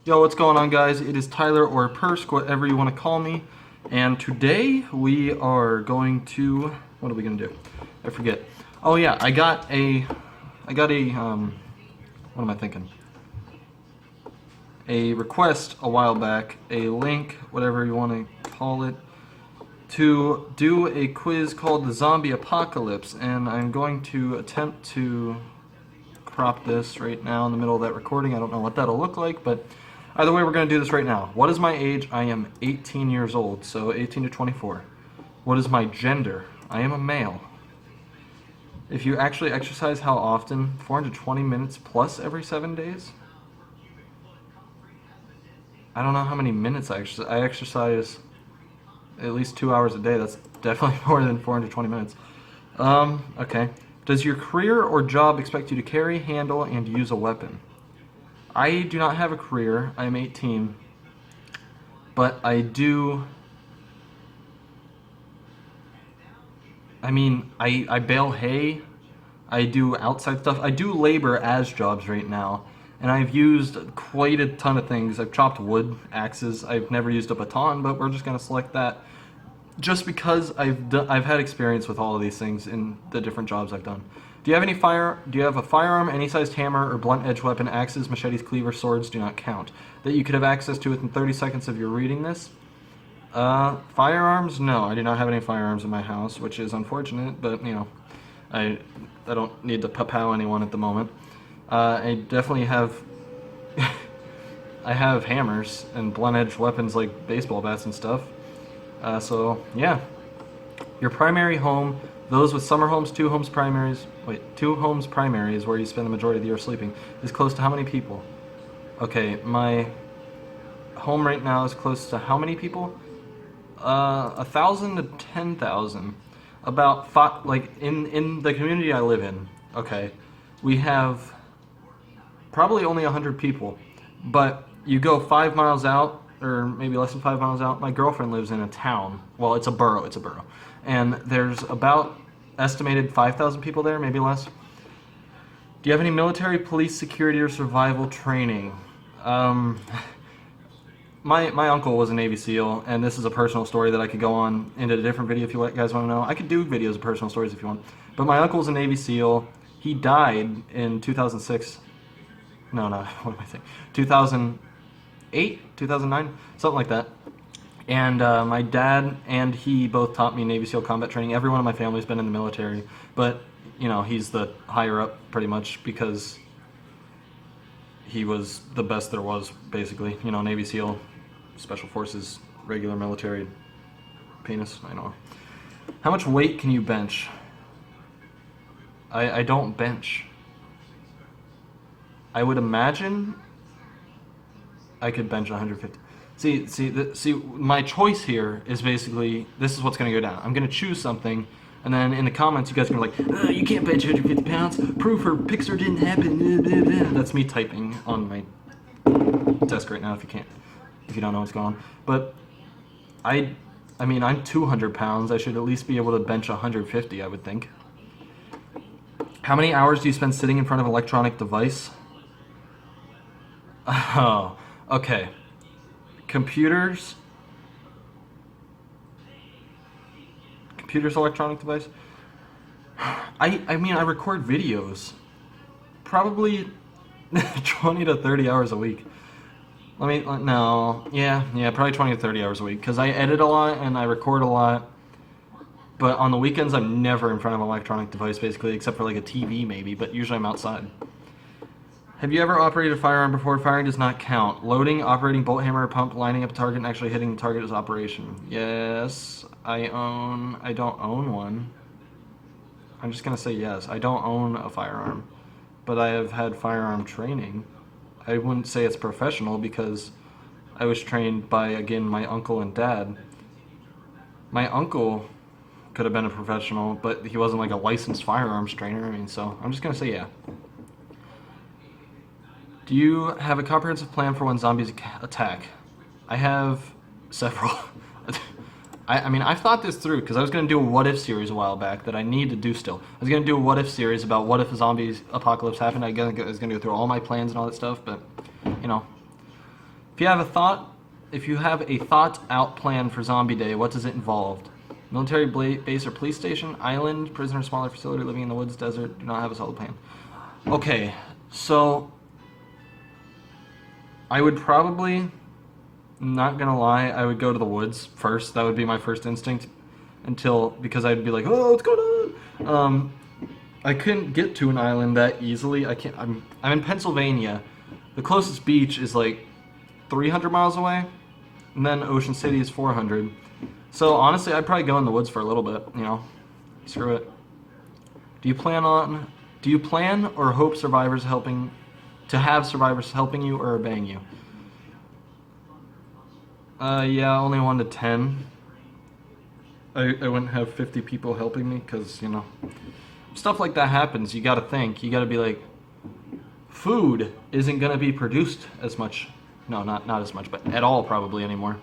Yo, what's going on, guys? It is Tyler, or Persk, whatever you want to call me. And today we are going to, what are we going to do? I forget. Oh yeah, I got a, what am I thinking? A request a while back, a link, whatever you want to call it, to do a quiz called the Zombie Apocalypse. And I'm going to attempt to crop this right now in the middle of that recording. I don't know what that'll look like, but either way, we're going to do this right now. What is my age? I am 18 years old, so 18 to 24. What is my gender? I am a male. If you actually exercise, how often? 420 minutes plus every 7 days? I don't know how many minutes I exercise. I exercise at least 2 hours a day. That's definitely more than 420 minutes. Okay. Does your career or job expect you to carry, handle, and use a weapon? I do not have a career. I am 18. But I do... I bale hay. I do outside stuff. I do labor as jobs right now. And I've used quite a ton of things. I've chopped wood, axes. I've never used a baton, but we're just going to select that. Just because I've had experience with all of these things in the different jobs I've done. Do you have a firearm, any sized hammer or blunt edge weapon? Axes, machetes, cleavers, swords do not count that you could have access to within 30 seconds of your reading this? Firearms? No, I do not have any firearms in my house, which is unfortunate, but you know, I don't need to pow anyone at the moment. I definitely have I have hammers and blunt edge weapons like baseball bats and stuff. So yeah, your primary home, those with summer homes, two homes primaries where you spend the majority of the year sleeping, is close to how many people? Okay, my home right now is close to how many people? 1,000 to 10,000. About five, like in the community I live in. Okay, we have probably only 100 people, but you go 5 miles out, or maybe less than 5 miles out. My girlfriend lives in a town. Well, it's a borough. And there's about estimated 5,000 people there, maybe less. Do you have any military, police, security, or survival training? My uncle was a Navy SEAL, and this is a personal story that I could go on into a different video if you guys want to know. I could do videos of personal stories if you want. But my uncle was a Navy SEAL. He died in 2006. No, what am I saying? 2008, 2009, something like that. And my dad and he both taught me Navy SEAL combat training. Everyone in my family's been in the military, but you know, he's the higher up pretty much because he was the best there was, basically. You know, Navy SEAL, Special Forces, regular military, penis, I know. How much weight can you bench? I don't bench. I would imagine I could bench 150. See, my choice here is basically, this is what's going to go down. I'm going to choose something, and then in the comments you guys are going to be like, you can't bench 150 pounds, proof her Pixar didn't happen. That's me typing on my desk right now if you don't know what's going on. But I mean, I'm 200 pounds. I should at least be able to bench 150, I would think. How many hours do you spend sitting in front of an electronic device? Oh, okay. Computers, electronic device. I mean, I record videos. Probably 20 to 30 hours a week. Yeah, probably 20 to 30 hours a week. Because I edit a lot and I record a lot. But on the weekends, I'm never in front of an electronic device, basically, except for like a TV maybe, but usually I'm outside. Have you ever operated a firearm before? Firing does not count. Loading, operating bolt hammer or pump, lining up a target, and actually hitting the target is operation. Yes, I don't own one. I'm just going to say yes. I don't own a firearm, but I have had firearm training. I wouldn't say it's professional because I was trained by, again, my uncle and dad. My uncle could have been a professional, but he wasn't like a licensed firearms trainer. I mean, so I'm just going to say yeah. Do you have a comprehensive plan for when zombies attack? I have several. I mean, I've thought this through because I was going to do a what if series a while back that I need to do still. I was going to do a what if series about what if a zombie apocalypse happened. I was going to go through all my plans and all that stuff, but, you know, If you have a thought-out plan for Zombie Day, what does it involve? Military base or police station, island, prisoner, smaller facility, living in the woods, desert. Do not have a solid plan. Okay, so I would probably, not gonna lie, I would go to the woods first. That would be my first instinct, because I'd be like, oh, what's going on? I couldn't get to an island that easily. I'm in Pennsylvania. The closest beach is like 300 miles away, and then Ocean City is 400. So honestly, I'd probably go in the woods for a little bit, you know. Screw it. Do you plan or hope to have survivors helping you or obeying you? Yeah, only 1 to 10. I wouldn't have 50 people helping me because, you know, stuff like that happens. You gotta think. You gotta be like, food isn't gonna be produced as much. No, not as much, but at all probably anymore.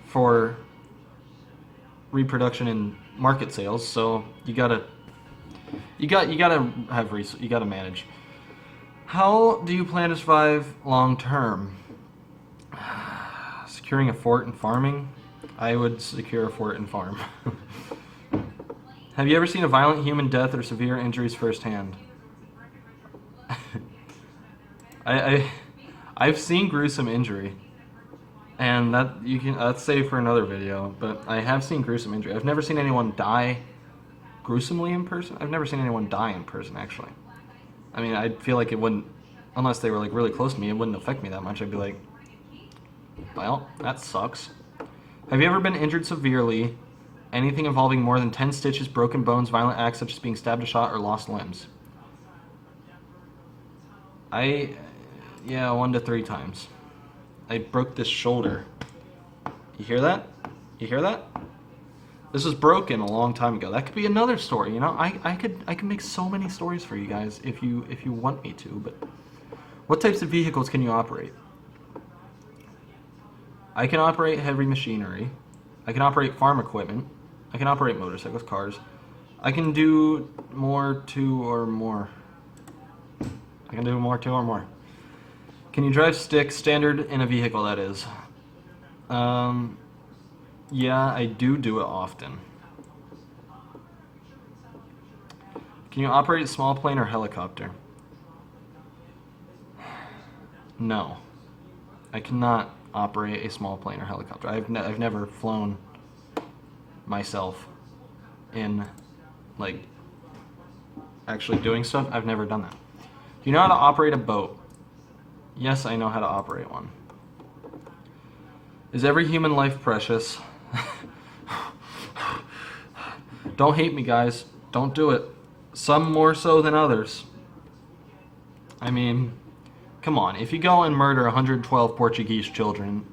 For reproduction and market sales, so you gotta manage. How do you plan to survive long term? Securing a fort and farming? I would secure a fort and farm. Have you ever seen a violent human death or severe injuries firsthand? I've seen gruesome injury, and that's saved for another video. But I have seen gruesome injury. I've never seen anyone die gruesomely in person. I've never seen anyone die in person, actually. I mean, I feel like it wouldn't, unless they were like really close to me, it wouldn't affect me that much. I'd be like, well, that sucks. Have you ever been injured severely? Anything involving more than 10 stitches, broken bones, violent acts such as being stabbed or shot, or lost limbs? Yeah, 1 to 3 times. I broke this shoulder. You hear that? You hear that? This was broken a long time ago. That could be another story, you know? I could make so many stories for you guys if you want me to, but what types of vehicles can you operate? I can operate heavy machinery. I can operate farm equipment. I can operate motorcycles, cars. I can do more, 2 or more. I can do more, 2 or more. Can you drive stick, standard in a vehicle, that is? Yeah, I do it often. Can you operate a small plane or helicopter? No. I cannot operate a small plane or helicopter. I've never flown myself in, like, actually doing stuff. I've never done that. Do you know how to operate a boat? Yes, I know how to operate one. Is every human life precious? Don't hate me, guys. Don't do it. Some more so than others. I mean, come on. If you go and murder 112 Portuguese children,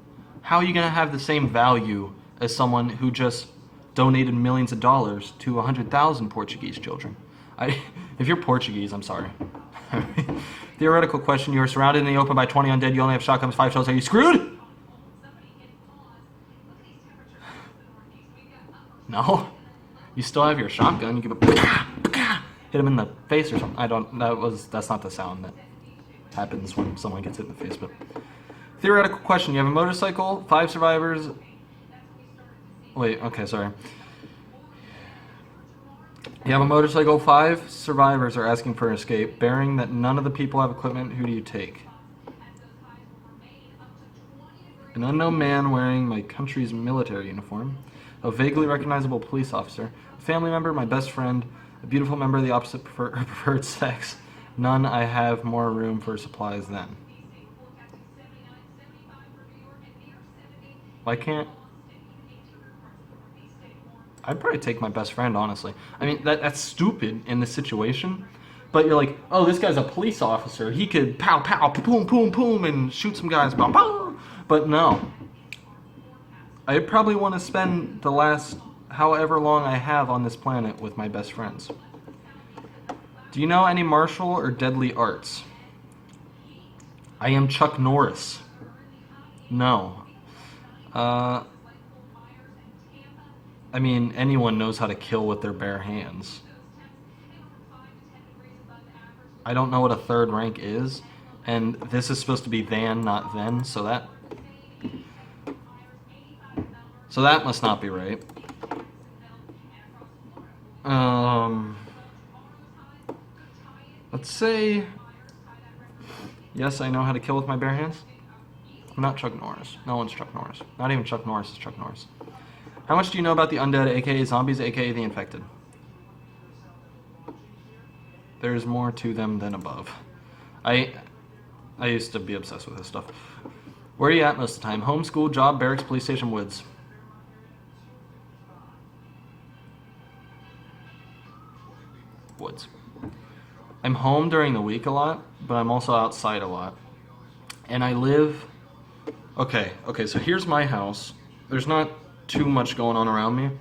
how are you going to have the same value as someone who just donated millions of dollars to 100,000 Portuguese children? If you're Portuguese, I'm sorry. Theoretical question. You are surrounded in the open by 20 undead. You only have shotguns, 5 shells. Are you screwed? No. You still have your shotgun. You can hit him in the face or something. That's not the sound that happens when someone gets hit in the face. But theoretical question. You have a motorcycle, 5 survivors. Wait, okay, sorry. You have a motorcycle, 5 survivors are asking for an escape. Bearing that none of the people have equipment, who do you take? An unknown man wearing my country's military uniform. A vaguely recognizable police officer. A family member, my best friend. A beautiful member of the opposite preferred sex. None. I have more room for supplies than. Why can't... I'd probably take my best friend, honestly. I mean, that's stupid in this situation. But you're like, oh, this guy's a police officer. He could pow, pow, boom, boom, boom, and shoot some guys. Bow, bow. But no. I probably want to spend the last however long I have on this planet with my best friends. Do you know any martial or deadly arts? I am Chuck Norris. No. I mean, anyone knows how to kill with their bare hands. I don't know what a 3rd rank is, and this is supposed to be than, not then, so that So that must not be right. Let's say, yes, I know how to kill with my bare hands. I'm not Chuck Norris. No one's Chuck Norris. Not even Chuck Norris is Chuck Norris. How much do you know about the undead, aka zombies, aka the infected? There's more to them than above. I used to be obsessed with this stuff. Where are you at most of the time? Home, school, job, barracks, police station, woods. Woods. I'm home during the week a lot, but I'm also outside a lot. And I live... Okay, so here's my house. There's not too much going on around me.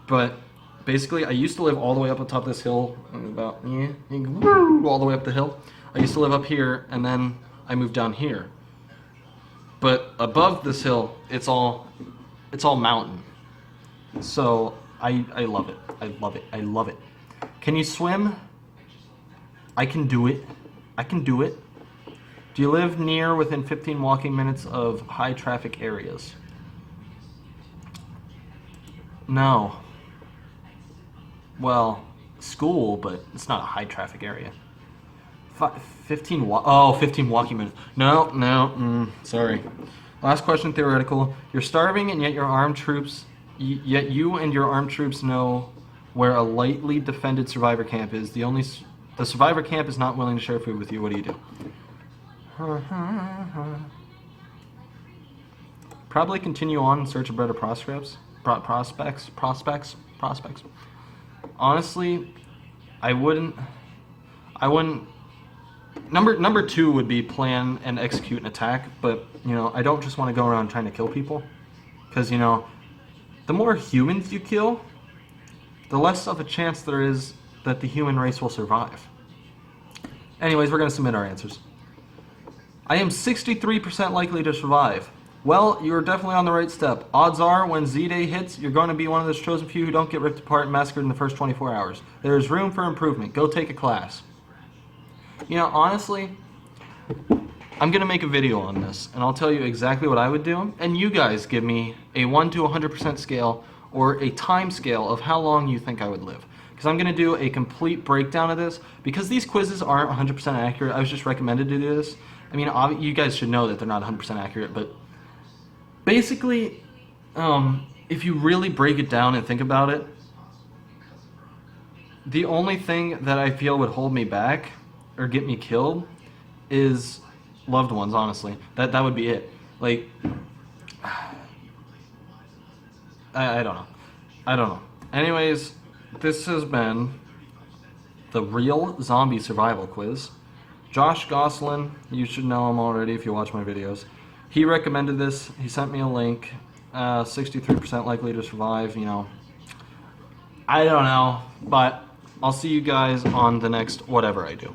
But basically, I used to live all the way up on top of this hill. About, all the way up the hill. I used to live up here, and then I moved down here. But above this hill, it's all mountain. So I love it. I love it. I love it. Can you swim? I can do it. I can do it. Do you live near within 15 walking minutes of high traffic areas? No. Well, school, but it's not a high traffic area. 15 walking minutes. No, sorry. Last question, theoretical. You're starving and yet you and your armed troops know where a lightly defended survivor camp is. The survivor camp is not willing to share food with you. What do you do? Probably continue on in search of better prospects. Honestly, I wouldn't. Number two would be plan and execute an attack, but I don't just want to go around trying to kill people, because the more humans you kill, the less of a chance there is that the human race will survive. Anyways, we're going to submit our answers. I am 63% likely to survive. Well, you're definitely on the right step. Odds are, when Z-Day hits, you're going to be one of those chosen few who don't get ripped apart and massacred in the first 24 hours. There is room for improvement. Go take a class. Honestly, I'm going to make a video on this, and I'll tell you exactly what I would do, and you guys give me a 1 to 100% scale or a time scale of how long you think I would live. Because I'm going to do a complete breakdown of this, because these quizzes aren't 100% accurate. I was just recommended to do this. I mean, you guys should know that they're not 100% accurate, but basically, if you really break it down and think about it, the only thing that I feel would hold me back or get me killed is loved ones, honestly. That would be it. Like, I don't know. I don't know. Anyways, this has been the Real Zombie Survival Quiz. Josh Goslin, you should know him already if you watch my videos. He recommended this. He sent me a link. 63% likely to survive, I don't know, but I'll see you guys on the next whatever I do.